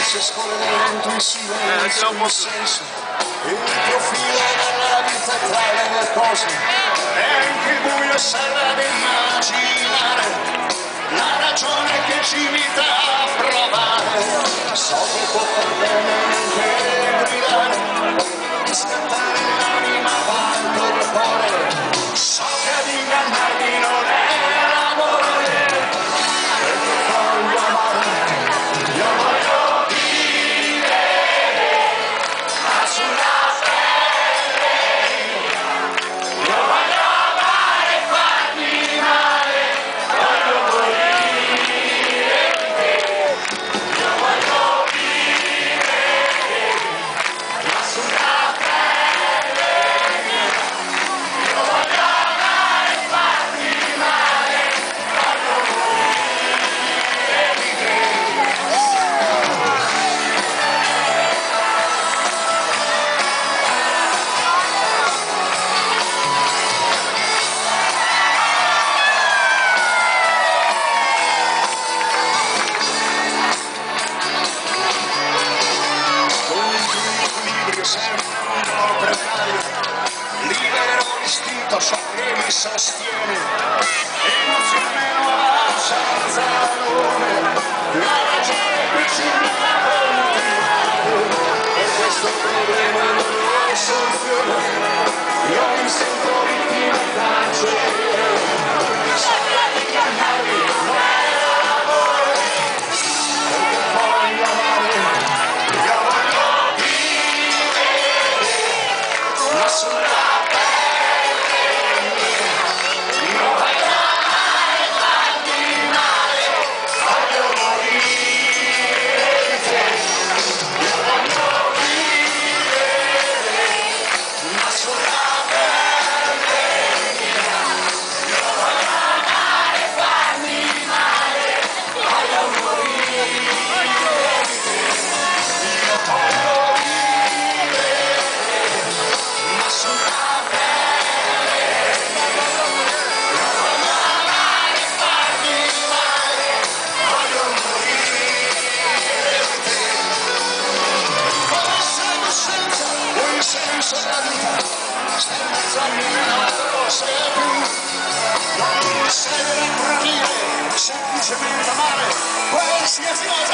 se scorre nell'intuizione del suo senso, il profilo della vita tra le cose, e anche il buio serve ad immaginare la ragione che ci invita a provare. So che può far bene anche gridare, di scattare l'anima quanto il cuore, so che ad ingannarmi non è l'amore, perché voglio amare, io voglio vivere, ma sulla pelle, io voglio amare e farmi male, voglio morire di te, io voglio vivere, ma sulla pelle, io voglio amare e farmi male, voglio morire di te. Con il tuo equilibrio sempre un po' precario, libero l'istinto ciò che mi sostiene, emozione nuova senza nome, la ragione che ci invita a continuare, e questo problema non lo soluziona, io mi sento vittima e carceriere, so che ingannarmi non è l'amore, perché voglio amare, io voglio vivere, ma sulla pelle, io voglio amare e farmi male, voglio morire di te, io voglio vivere, ma sulla pelle, io voglio amare e farmi male, voglio morire di te, io voglio vivere, ma sulla pelle, io voglio amare e farmi male, voglio morire di te. Forse la coscienza, un senso della vita, sta in mezzo a me, non sei più, non mi serve granire, semplicemente amare, qualsiasi cosa